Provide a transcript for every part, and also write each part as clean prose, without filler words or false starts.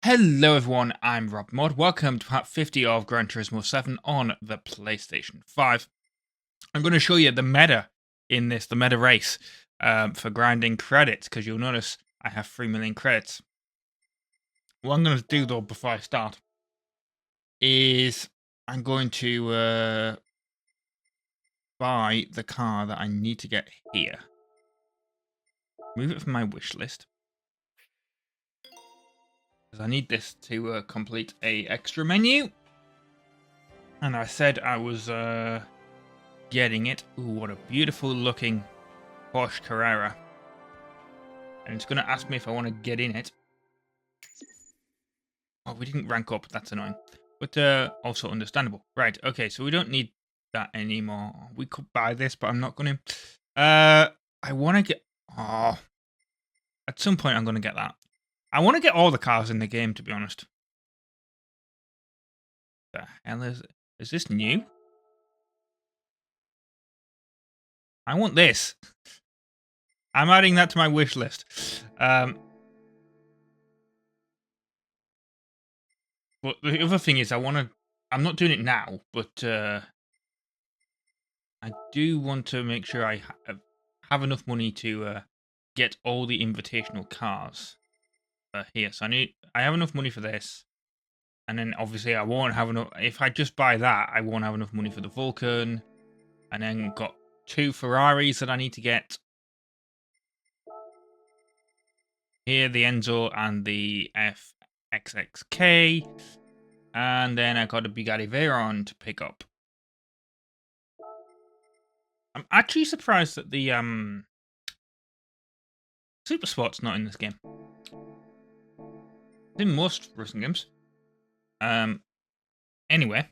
Hello everyone, I'm RobtheMod. Welcome to part 50 of Gran Turismo 7 on the PlayStation 5. I'm going to show you the meta in this, the meta race for grinding credits, because you'll notice I have 3 million credits. What I'm going to do though before I start is I'm going to buy the car that I need to get here. Move it from my wish list. I need this to complete a extra menu, and I said I was getting it. Ooh, what a beautiful looking Porsche Carrera, and it's going to ask me if I want to get in it. Oh, we didn't rank up, that's annoying, but also understandable. Right, okay, so we don't need that anymore. We could buy this, but I'm not going to. I want to get, at some point I'm going to get that. I want to get all the cars in the game, to be honest. The hell is this new? I want this. I'm adding that to my wish list. But the other thing is, I'm not doing it now, but I do want to make sure I have enough money to get all the invitational cars here. So I have enough money for this. And then obviously I won't have enough. If I just buy that, I won't have enough money for the Vulcan. And then got 2 Ferraris that I need to get. Here, the Enzo and the FXXK. And then I got a Bugatti Veyron to pick up. I'm actually surprised that the Super Sport's not in this game. It's in most racing games. Anyway.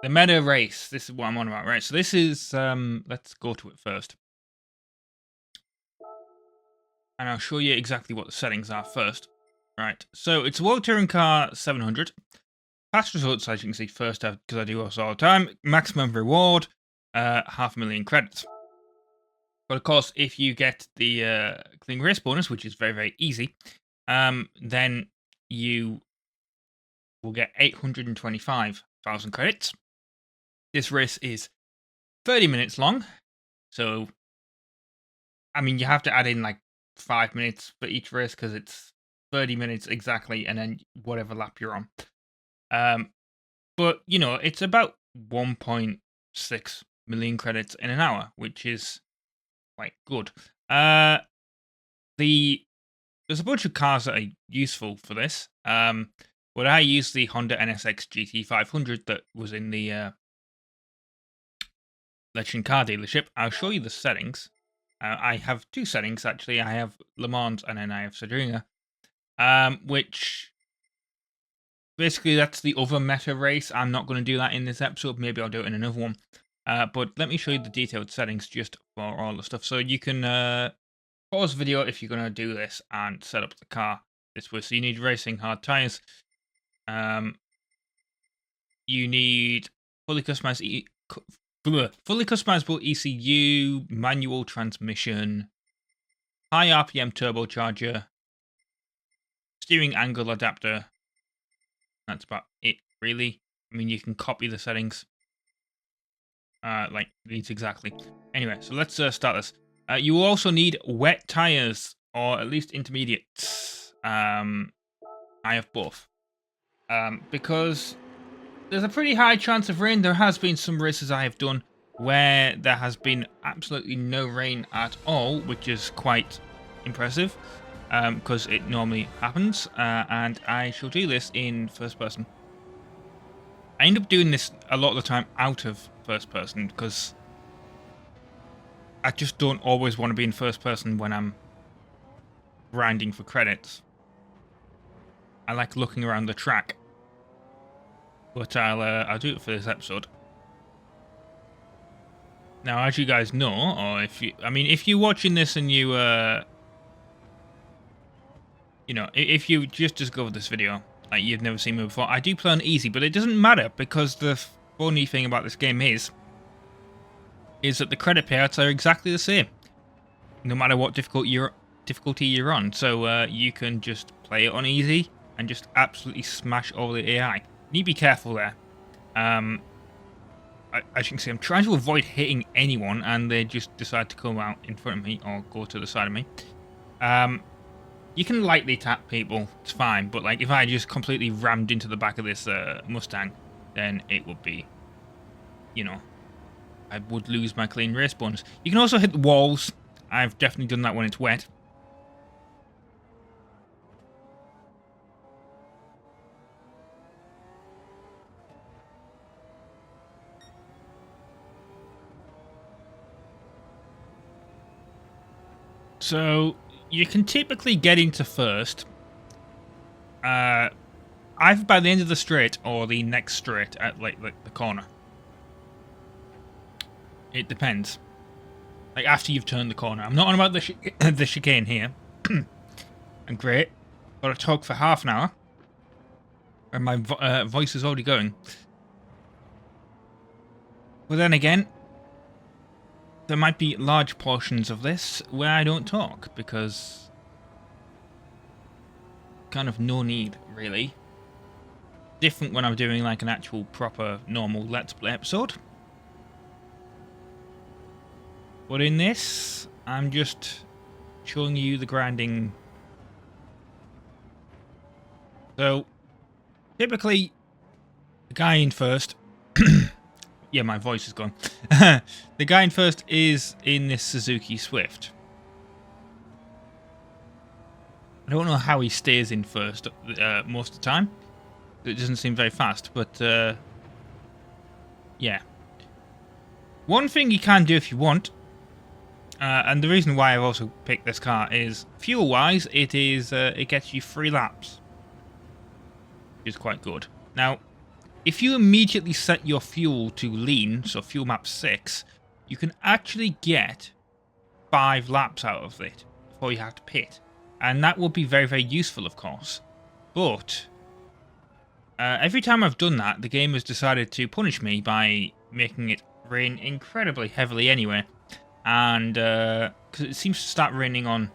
The meta race. This is what I'm on about, right? So this is, let's go to it first. And I'll show you exactly what the settings are first. Right, so it's a World Touring Car 700. Past results, as you can see, first, because I do also all the time. Maximum reward, 500,000 credits. But of course, if you get the clean race bonus, which is very, very easy, then you will get 825,000 credits. This race is 30 minutes long. So, I mean, you have to add in like 5 minutes for each race because it's 30 minutes exactly, and then whatever lap you're on. But, you know, it's about 1.6 million credits in an hour, which is quite good. There's a bunch of cars that are useful for this. But I used the Honda NSX GT500 that was in the Legend Car Dealership. I'll show you the settings. I have 2 settings, actually. I have Le Mans and then I have Sardinia. Which, basically, that's the other meta race. I'm not going to do that in this episode. Maybe I'll do it in another one. But let me show you the detailed settings just for all the stuff. So you can pause the video if you're going to do this and set up the car this way. So you need racing hard tires. You need fully customizable ECU, manual transmission, high RPM turbocharger, steering angle adapter. That's about it, really. I mean, you can copy the settings like these exactly. Anyway, so let's start this. You will also need wet tires, or at least intermediates. I have both. Because there's a pretty high chance of rain. There has been some races I have done where there has been absolutely no rain at all, which is quite impressive, because it normally happens, and I shall do this in first person. I end up doing this a lot of the time out of first person, because I just don't always want to be in first person when I'm grinding for credits. I like looking around the track. But I'll do it for this episode. Now, as you guys know, or if you're watching this and you, you know, if you just discovered this video, like you've never seen me before, I do play on easy, but it doesn't matter because the funny thing about this game is that the credit payouts are exactly the same, no matter what difficulty you're difficulty you're on. So you can just play it on easy and just absolutely smash all the AI. You need to be careful there. As you can see, I'm trying to avoid hitting anyone, and they just decide to come out in front of me or go to the side of me. You can lightly tap people, it's fine, but like if I just completely rammed into the back of this Mustang, then it would be, you know, I would lose my clean race bonus. You can also hit the walls. I've definitely done that when it's wet. So you can typically get into first, either by the end of the straight or the next straight at like the corner. It depends. Like after you've turned the corner. I'm not on about the the chicane here. And great. Got to talk for half an hour, and my voice is already going. But then again, there might be large portions of this where I don't talk, because kind of no need, really. Different when I'm doing like an actual proper normal Let's Play episode. But in this, I'm just showing you the grinding. So, typically, the guy in first... Yeah, my voice is gone. The guy in first is in this Suzuki Swift. I don't know how he stays in first most of the time. It doesn't seem very fast, but yeah. One thing you can do if you want, and the reason why I've also picked this car is fuel-wise, it gets you 3 laps, which is quite good. Now, if you immediately set your fuel to lean, so fuel map 6, you can actually get 5 laps out of it before you have to pit. And that will be very, very useful, of course. But every time I've done that, the game has decided to punish me by making it rain incredibly heavily anyway. And because it seems to start raining on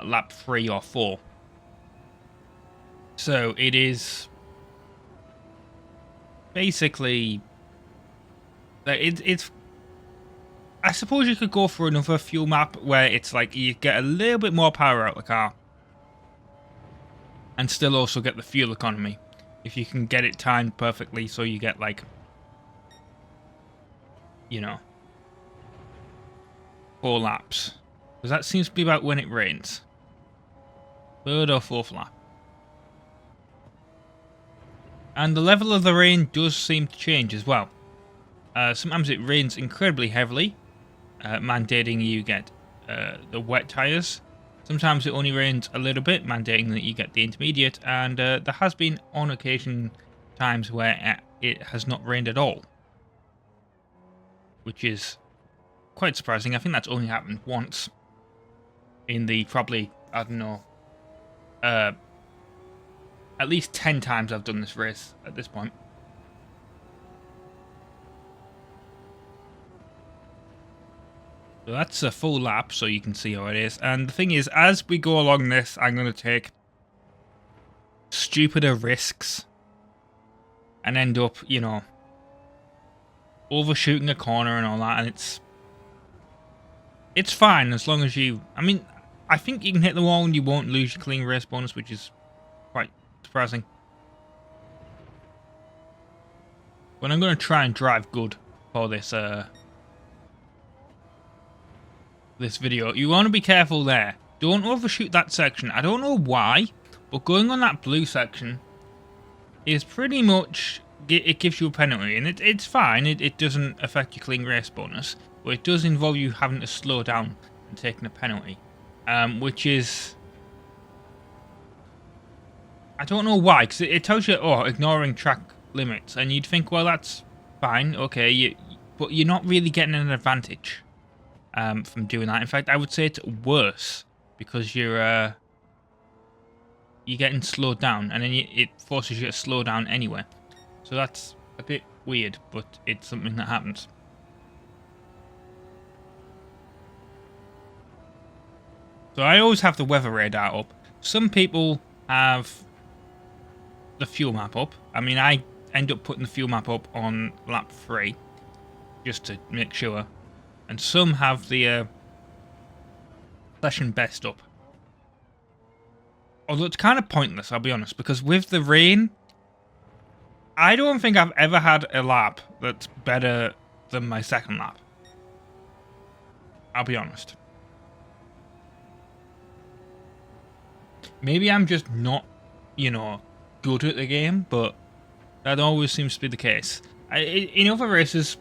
lap 3 or 4. So it is... basically, it's. I suppose you could go for another fuel map where it's like you get a little bit more power out of the car, and still also get the fuel economy if you can get it timed perfectly, so you get like, you know, 4 laps, because that seems to be about when it rains. 3rd or 4th lap. And the level of the rain does seem to change as well. Sometimes it rains incredibly heavily, mandating you get the wet tyres. Sometimes it only rains a little bit, mandating that you get the intermediate. And there has been, on occasion, times where it has not rained at all, which is quite surprising. I think that's only happened once in the probably, I don't know, at least 10 times I've done this race at this point. So that's a full lap, so you can see how it is. And the thing is, as we go along this, I'm going to take stupider risks and end up, you know, overshooting a corner and all that. And it's fine as long as you... I mean, I think you can hit the wall and you won't lose your clean race bonus, which is quite surprising. But I'm going to try and drive good for this this video. You want to be careful there. Don't overshoot that section. I don't know why, but going on that blue section is pretty much... it gives you a penalty, and it's fine. It doesn't affect your clean race bonus, but it does involve you having to slow down and taking a penalty, which is... I don't know why, because it tells you, oh, ignoring track limits, and you'd think, well, that's fine, okay, but you're not really getting an advantage from doing that. In fact, I would say it's worse, because you're getting slowed down, and then it forces you to slow down anyway. So that's a bit weird, but it's something that happens. So I always have the weather radar up. Some people have the fuel map up. I mean, I end up putting the fuel map up on lap 3 just to make sure. And some have the session best up. Although it's kind of pointless, I'll be honest, because with the rain, I don't think I've ever had a lap that's better than my second lap. I'll be honest. Maybe I'm just not, you know, good at the game, but that always seems to be the case. In other races,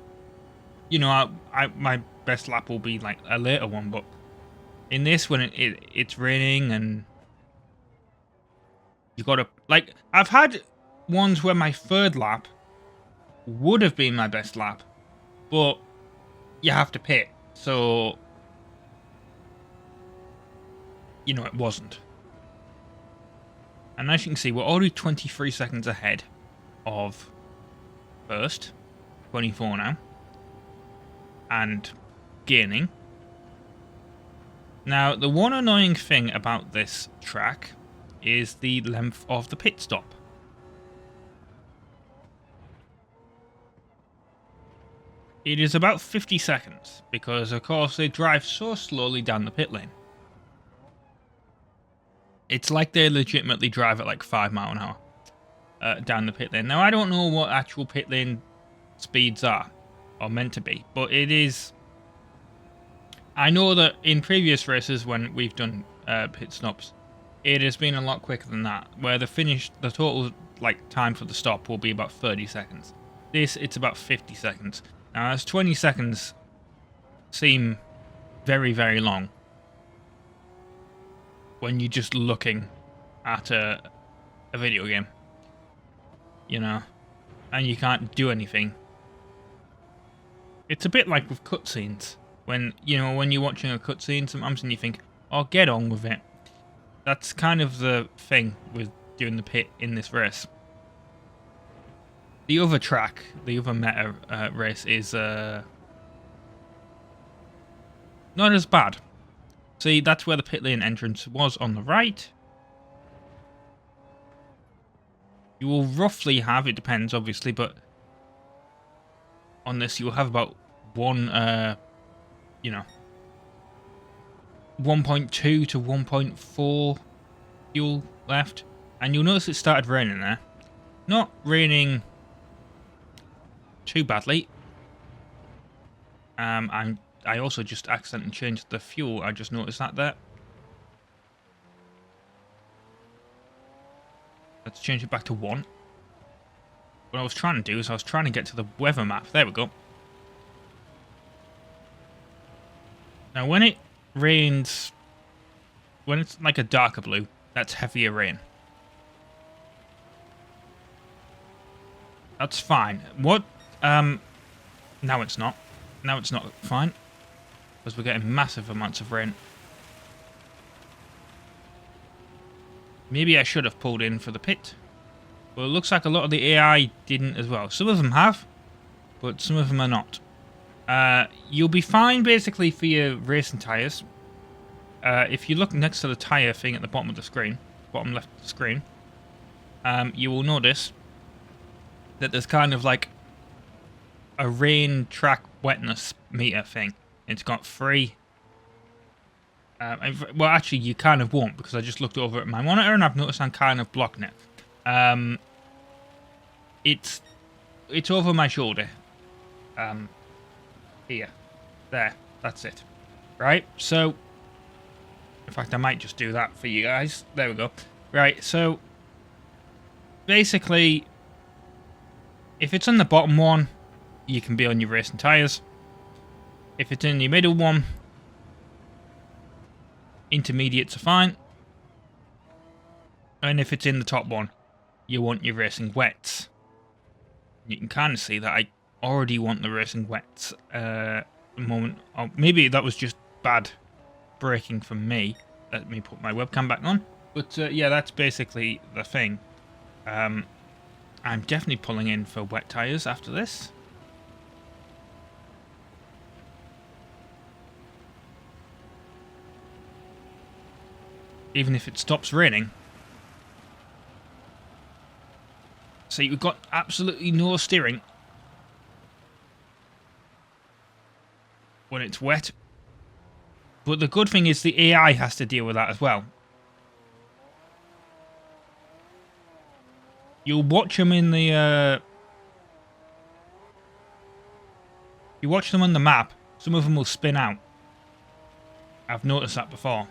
you know, my best lap will be like a later one, but in this, when it's raining and you gotta, like, I've had ones where my third lap would have been my best lap, but you have to pit, so you know it wasn't. And as you can see, we're already 23 seconds ahead of first, 24 now, and gaining. Now, the one annoying thing about this track is the length of the pit stop. It is about 50 seconds, because of course they drive so slowly down the pit lane. It's like they legitimately drive at like 5 miles an hour down the pit lane. Now, I don't know what actual pit lane speeds are, or meant to be, but it is... I know that in previous races when we've done pit stops, it has been a lot quicker than that, where the total like time for the stop will be about 30 seconds. This, it's about 50 seconds. Now, as 20 seconds seem very, very long when you're just looking at a video game, you know, and you can't do anything. It's a bit like with cutscenes. When, you know, when you're watching a cutscene sometimes and you think, oh, get on with it. That's kind of the thing with doing the pit in this race. The other track, the other meta race is not as bad. See, that's where the pit lane entrance was on the right. You will roughly have, it depends obviously, but on this you will have about one, you know, 1.2 to 1.4 fuel left. And you'll notice it started raining there. Not raining too badly. I also just accidentally changed the fuel. I just noticed that there. Let's change it back to 1. What I was trying to do is I was trying to get to the weather map. There we go. Now, when it rains, when it's like a darker blue, that's heavier rain. That's fine. What? Now it's not. Now it's not fine. Because we're getting massive amounts of rain. Maybe I should have pulled in for the pit. Well, it looks like a lot of the AI didn't as well. Some of them have, but some of them are not. You'll be fine, basically, for your racing tyres. If you look next to the tyre thing at the bottom of the screen, bottom left of the screen, you will notice that there's kind of like a rain track wetness meter thing. It's got 3. Well, actually, you kind of won't, because I just looked over at my monitor and I've noticed I'm kind of blocking it. It's over my shoulder. Here. There. That's it. Right? So, in fact, I might just do that for you guys. There we go. Right, so, basically, if it's on the bottom one, you can be on your racing tyres. If it's in the middle one, intermediates are fine. And if it's in the top one, you want your racing wets. You can kind of see that I already want the racing wets at the moment. Or maybe that was just bad braking from me. Let me put my webcam back on. But yeah, that's basically the thing. I'm definitely pulling in for wet tyres after this. even if it stops raining. So you've got absolutely no steering when it's wet. But the good thing is the AI has to deal with that as well. You'll watch them in the... you watch them on the map, some of them will spin out. I've noticed that before.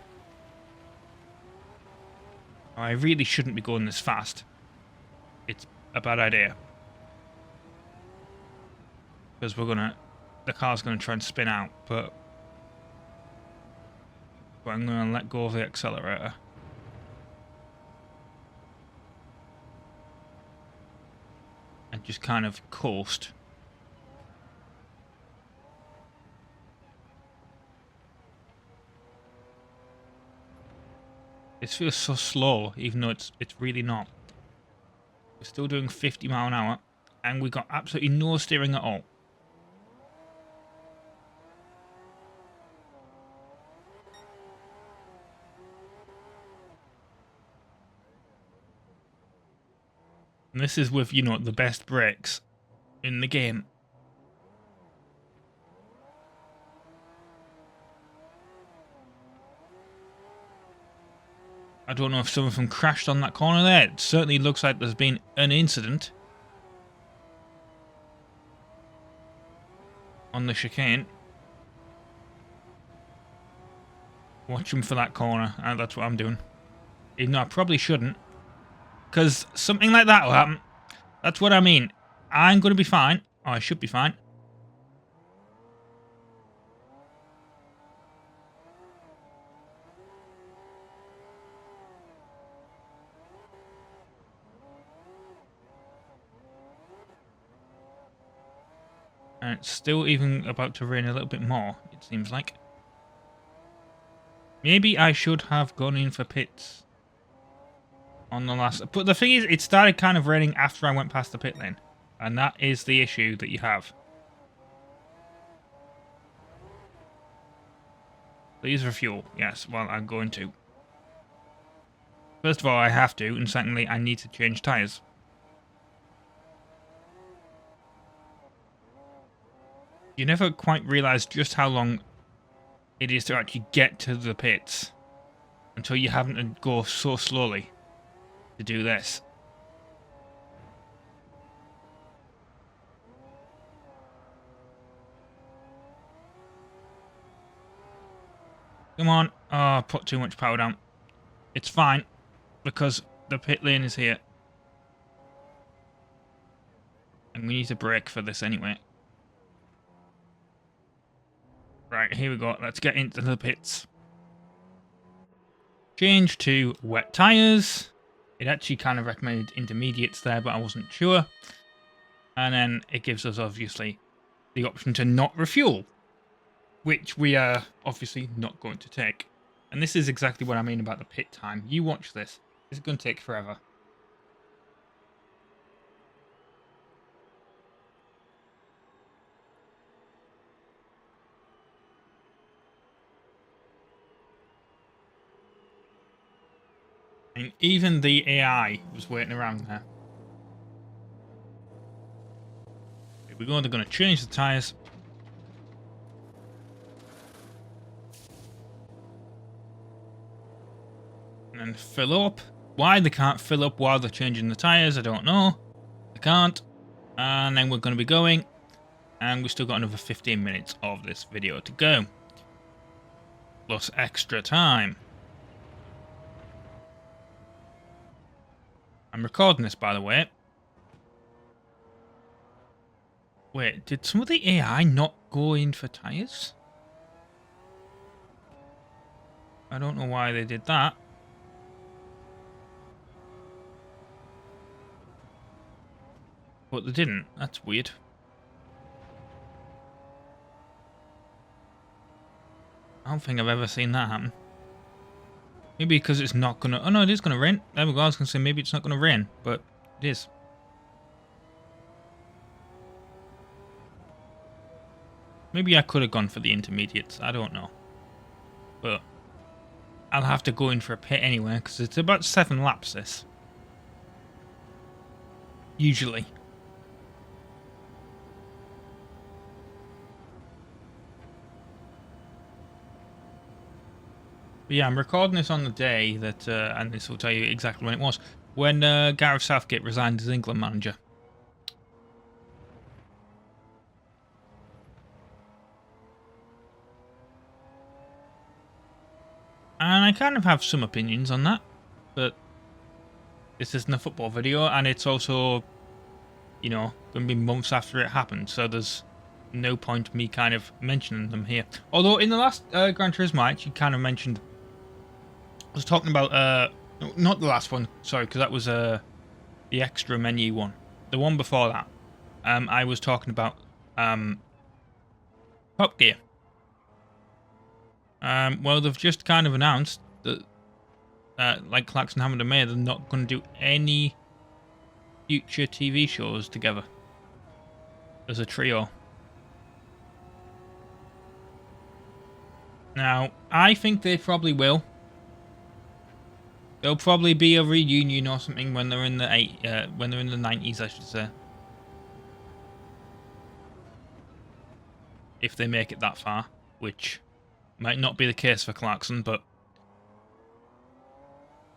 I really shouldn't be going this fast. It's a bad idea. Because the car's gonna try and spin out, but I'm gonna let go of the accelerator. And just kind of coast. This feels so slow, even though it's really not. We're still doing 50 mile an hour, and we got absolutely no steering at all. And this is with, you know, the best brakes in the game. I don't know if some of them crashed on that corner there. It certainly looks like there's been an incident on the chicane. Watch them for that corner. That's what I'm doing. Even though I probably shouldn't. Because something like that will happen. That's what I mean. I'm going to be fine. Or I should be fine. And it's still even about to rain a little bit more, it seems like. Maybe I should have gone in for pits on the last... But the thing is, it started kind of raining after I went past the pit lane. And that is the issue that you have. Please refuel. Yes, well, I'm going to. First of all, I have to. And secondly, I need to change tyres. You never quite realise just how long it is to actually get to the pits until you haven't to go so slowly to do this. Come on. Oh, I put too much power down. It's fine because the pit lane is here. And we need to brake for this anyway. Right, here we go. Let's get into the pits. Change to wet tyres. It actually kind of recommended intermediates there, but I wasn't sure. And then it gives us, obviously, the option to not refuel, which we are obviously not going to take. And this is exactly what I mean about the pit time. You watch this. This is going to take forever. And even the AI was waiting around there. Here we go, they're going to change the tyres. And then fill up. Why they can't fill up while they're changing the tyres, I don't know. They can't. And then we're going to be going. And we've still got another 15 minutes of this video to go. Plus extra time. I'm recording this, by the way. Wait, did some of the AI not go in for tyres? I don't know why they did that. But they didn't. That's weird. I don't think I've ever seen that happen. Maybe because it's not gonna... Oh no, it is gonna rain. There we go. I was gonna say maybe it's not gonna rain, but it is. Maybe I could have gone for the intermediates. I don't know. But I'll have to go in for a pit anyway, because it's about 7 laps, this. Usually. But yeah, I'm recording this on the day that, and this will tell you exactly when it was, when Gareth Southgate resigned as England manager. And I kind of have some opinions on that, but this isn't a football video, and it's also, you know, going to be months after it happened, so there's no point me kind of mentioning them here. Although in the last Gran Turismo, I actually kind of mentioned, I was talking about, not the last one, sorry, because that was the extra menu one. The one before that, I was talking about Top Gear. Well, they've just kind of announced that, like Clarkson, Hammond and May, they're not going to do any future TV shows together as a trio. Now, I think they probably will. There'll probably be a reunion or something when they're in the 90s, I should say. If they make it that far, which might not be the case for Clarkson, but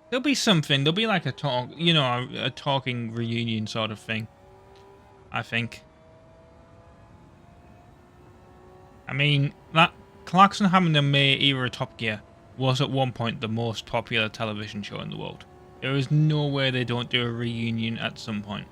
there'll be something. There'll be like a talk, you know, a talking reunion sort of thing, I think. I mean, that Clarkson, Hammond and May era Top Gear was at one point the most popular television show in the world. There is no way they don't do a reunion at some point.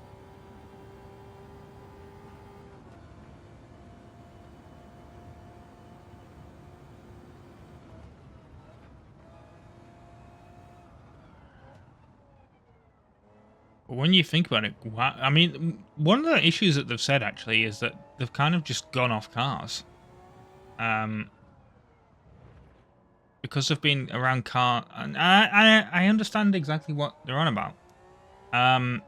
But when you think about it, I mean, one of the issues that they've said actually is that they've kind of just gone off cars. Because they've been around car, and I understand exactly what they're on about. I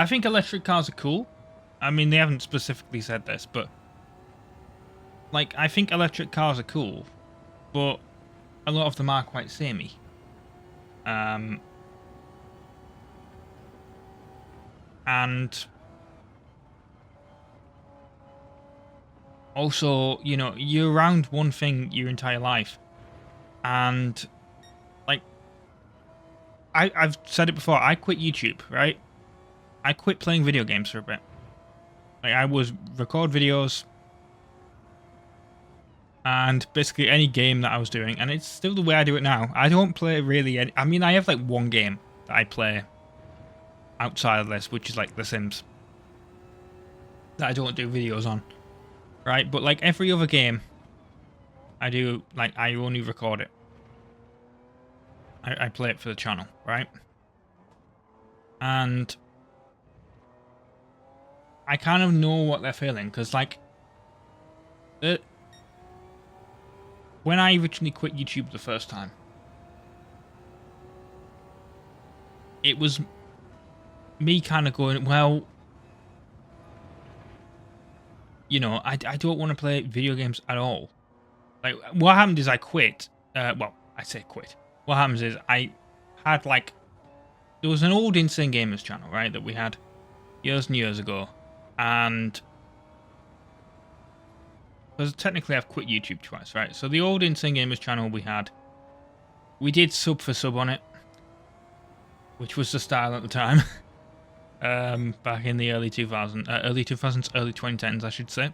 think electric cars are cool. I mean, they haven't specifically said this, but like, I think electric cars are cool, but a lot of them are quite samey. And also, you know, you're around one thing your entire life, and like, I've said it before, I quit YouTube, right? I quit playing video games for a bit. Like, I would record videos and basically any game that I was doing, and it's still the way I do it now. I don't play really any, I mean, I have like one game that I play outside of this, which is like The Sims, that I don't do videos on, right? But like every other game I do, like, I only record it. I play it for the channel, right? And I kind of know what they're feeling, because like, when I originally quit YouTube the first time, it was me kind of going, well, you know, I don't want to play video games at all. Like, what happened is I quit. Well, I say quit. What happens is I had, like, there was an old Insane Gamers channel, right, that we had years and years ago. And because technically I've quit YouTube twice, right? So the old Insane Gamers channel we did sub for sub on it, which was the style at the time. Back in the early 2000s, early 2010s, I should say.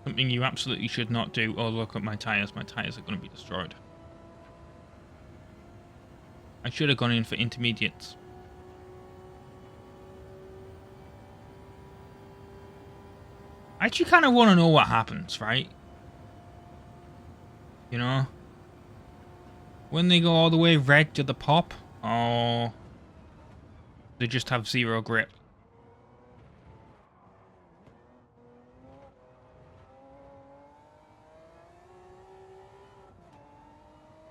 Something you absolutely should not do. Oh, look at my tyres. My tyres are going to be destroyed. I should have gone in for intermediates. I actually kind of want to know what happens, right? You know? When they go all the way red to the pop, or they just have zero grip.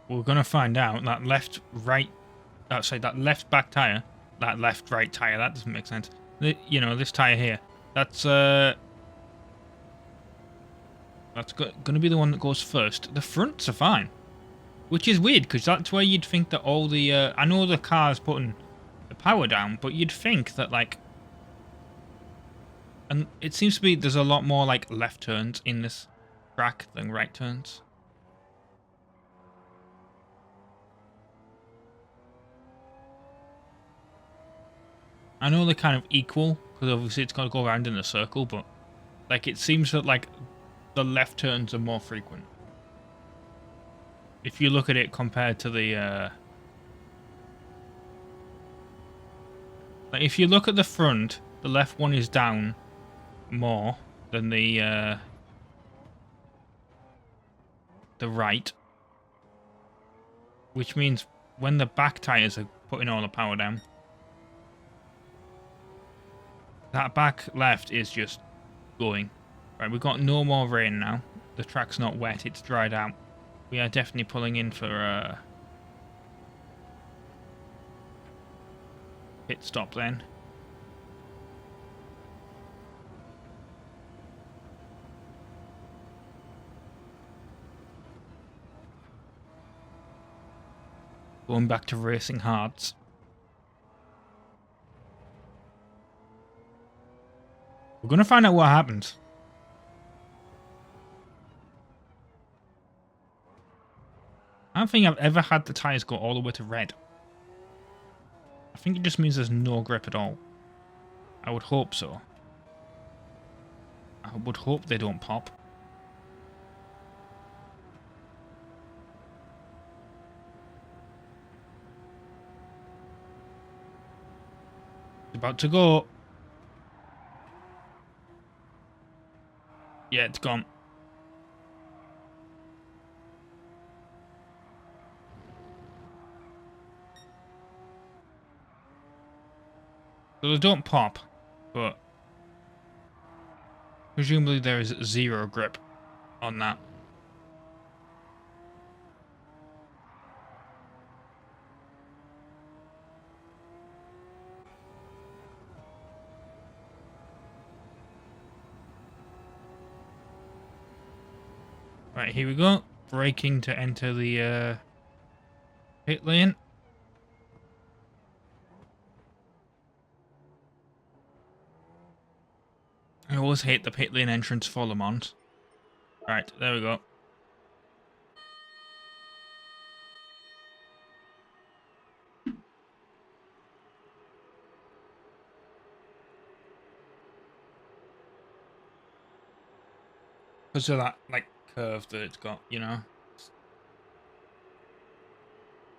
We're gonna find out. That left, right, that left back tire, that left right tire, that doesn't make sense. You know, this tire here, that's That's going to be the one that goes first. The fronts are fine. Which is weird, because that's where you'd think that all the... I know the car's putting the power down, but you'd think that, like... And it seems to be there's a lot more, like, left turns in this track than right turns. I know they're kind of equal, because obviously it's got to go around in a circle, but, like, it seems that, like, the left turns are more frequent. If you look at it compared to the, like, if you look at the front, the left one is down more than the right. Which means when the back tyres are putting all the power down, that back left is just going. Right, we've got no more rain now. The track's not wet, it's dried out. We are definitely pulling in for pit stop then. Going back to racing hards. We're going to find out what happens. I don't think I've ever had the tyres go all the way to red. I think it just means there's no grip at all. I would hope so. I would hope they don't pop. It's about to go. Yeah, it's gone. So they don't pop, but presumably there is zero grip on that. Right, here we go. Braking to enter the pit lane. I always hate the pit lane entrance for Le Mans. Right, there we go. Because of that, like, curve that it's got, you know.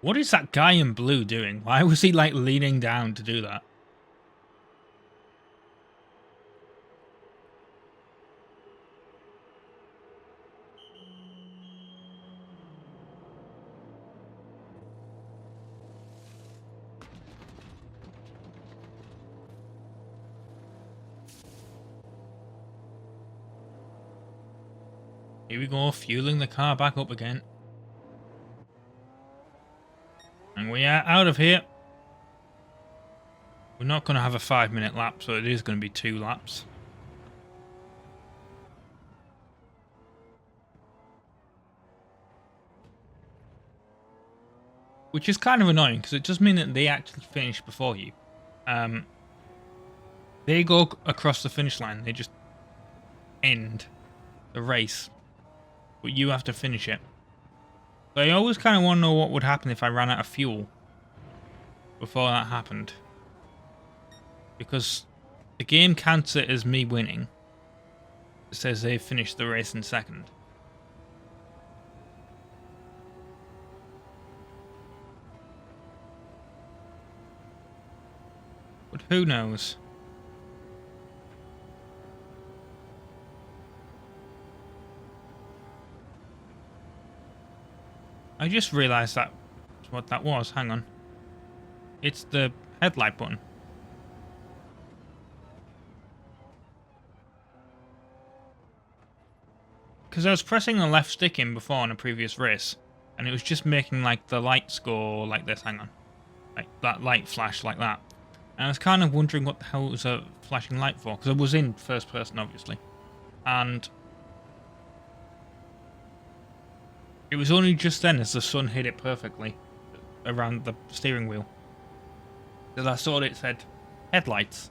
What is that guy in blue doing? Why was he, like, leaning down to do that? Here we go, fueling the car back up again. And we are out of here. We're not going to have a 5-minute lap, so it is going to be 2 laps. Which is kind of annoying, because it does mean that they actually finish before you. They go across the finish line, they just end the race. But you have to finish it. But I always kind of want to know what would happen if I ran out of fuel before that happened. Because the game counts it as me winning. It says they finished the race in second. But who knows? I just realised that's what that was. Hang on. It's the headlight button. Because I was pressing the left stick in before in a previous race, and it was just making like the lights go like this. Hang on. Like that light flash like that. And I was kind of wondering what the hell it was a flashing light for, because I was in first person, obviously. And It was only just then as the sun hit it perfectly around the steering wheel that I saw it said headlights.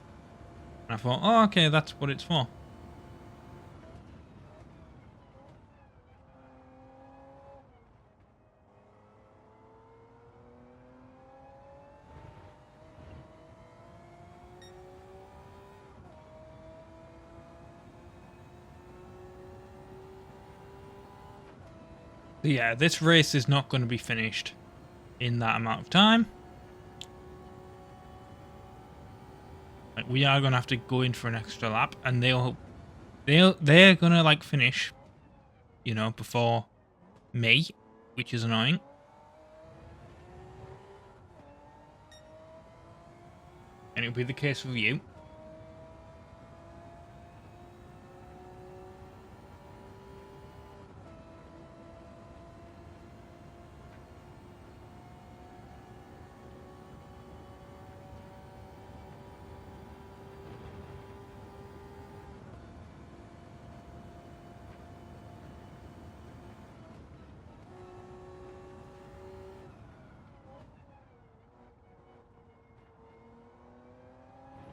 And I thought, oh, okay, that's what it's for. So yeah, this race is not going to be finished in that amount of time. Like, we are going to have to go in for an extra lap, and they're going to like finish, you know, before me, which is annoying. And it'll be the case with you.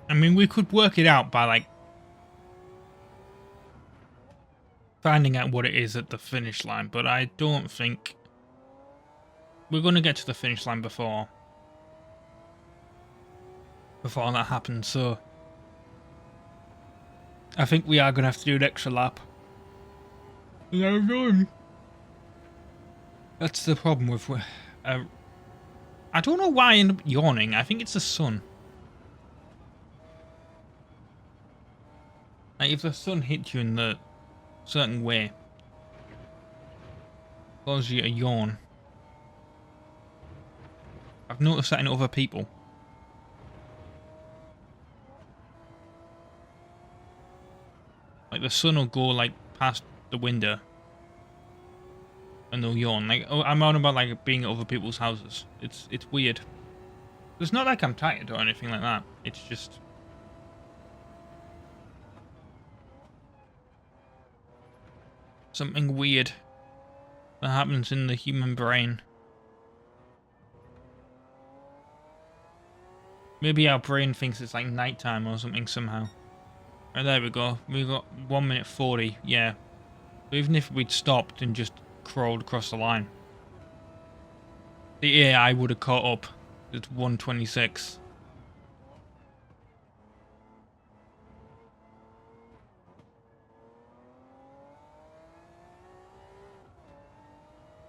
I mean, we could work it out by like finding out what it is at the finish line, but I don't think we're going to get to the finish line before that happens. So I think we are going to have to do an extra lap. That's the problem with. I don't know why I end up yawning. I think it's the sun. Like, if the sun hits you in the certain way, causes you a yawn. I've noticed that in other people. Like, the sun will go like past the window and they'll yawn. Like, oh, I'm on about like being at other people's houses. It's weird. It's not like I'm tired or anything like that. It's just something weird that happens in the human brain. Maybe our brain thinks it's like nighttime or something somehow. Right, there we go. We got 1 minute 40. Yeah. So even if we'd stopped and just crawled across the line, the AI would have caught up. It's 1:26.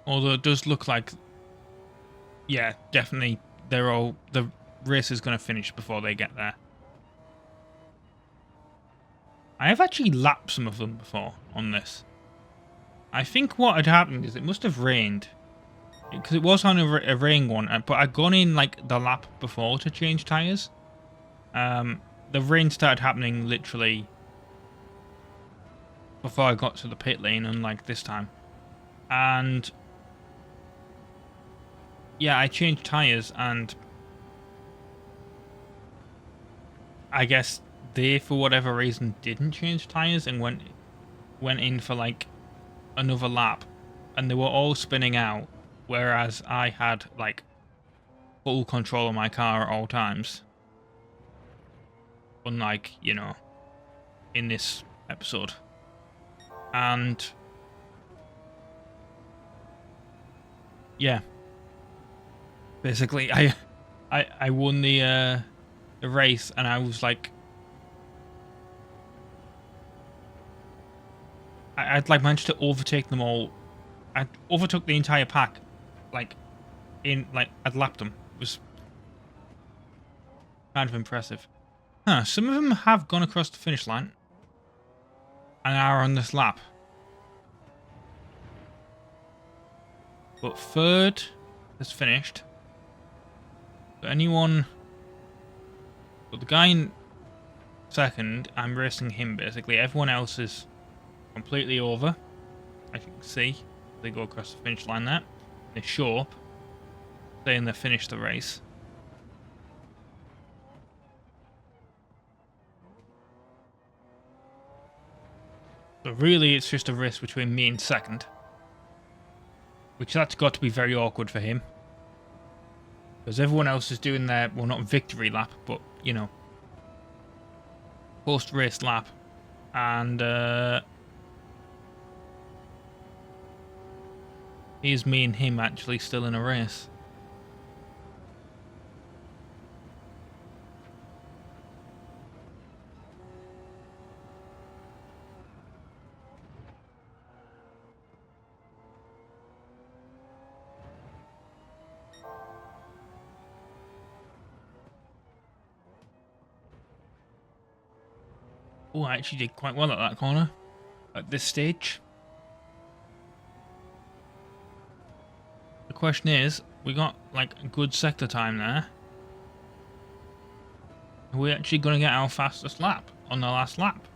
Although it does look like, yeah, definitely the race is going to finish before they get there. I have actually lapped some of them before on this. I think what had happened is it must have rained. Because it was on a rain one, but I'd gone in like the lap before to change tyres. The rain started happening literally before I got to the pit lane, unlike this time. And yeah, I changed tyres, and I guess they, for whatever reason, didn't change tyres and went in for like another lap, and they were all spinning out, whereas I had like full control of my car at all times. Unlike, you know, in this episode. And yeah, basically I won the race, and I was like, I'd like managed to overtake them all. I overtook the entire pack, like I'd lapped them. It was kind of impressive. Huh, some of them have gone across the finish line and are on this lap. But third has finished. But anyone... But the guy in second, I'm racing him basically. Everyone else is completely over. As you can see, they go across the finish line there. They show up, saying they finished the race. But really, it's just a race between me and second. which that's got to be very awkward for him. Because everyone else is doing their, well, not victory lap, but, you know, post-race lap. And here's me and him actually still in a race. Oh, I actually did quite well at that corner at this stage. The question is, we got like a good sector time there. Are we actually going to get our fastest lap on the last lap?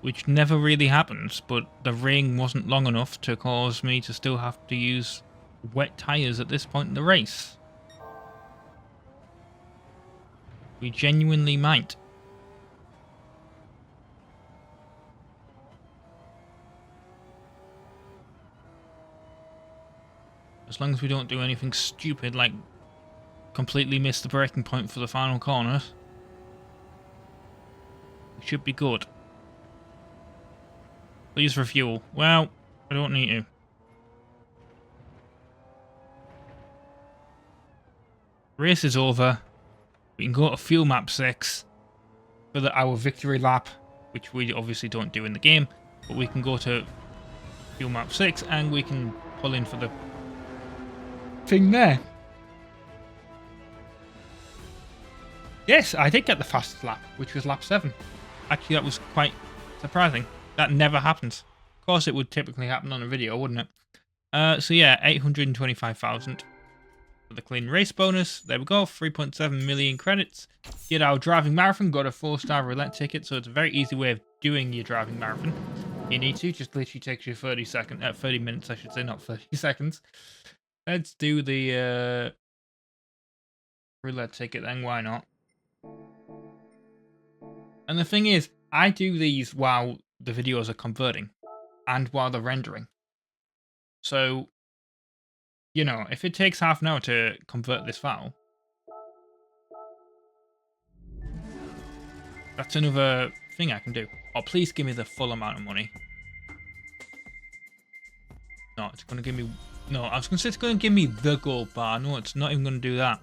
Which never really happens, but the ring wasn't long enough to cause me to still have to use wet tyres at this point in the race. We genuinely might. As long as we don't do anything stupid like completely miss the braking point for the final corner, we should be good. Please refuel. Well, I don't need to. Race is over. We can go to fuel map 6 for our victory lap, which we obviously don't do in the game, but we can go to fuel map 6 and we can pull in for the thing there. Yes, I did get the fastest lap, which was lap 7. Actually, that was quite surprising. That never happens. Of course, it would typically happen on a video, wouldn't it? So yeah, 825,000 for the clean race bonus. There we go, 3.7 million credits. Did our driving marathon, got a 4-star roulette ticket, so it's a very easy way of doing your driving marathon. You need to, just literally takes you 30 minutes, I should say, not 30 seconds. Let's do the roulette ticket then, why not? And the thing is, I do these while the videos are converting and while they're rendering. So, you know, if it takes half an hour to convert this file, that's another thing I can do. Oh, please give me the full amount of money. No, it's going to give me... No, I was going to say it's going to give me the gold bar. No, it's not even going to do that.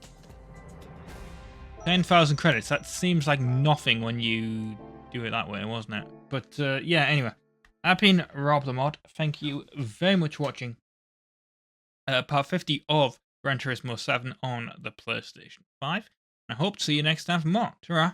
10,000 credits. That seems like nothing when you do it that way, wasn't it? But yeah, anyway. I've been RobtheMod. Thank you very much for watching part 50 of Gran Turismo 7 on the PlayStation 5. I hope to see you next time for more. Ta-ra!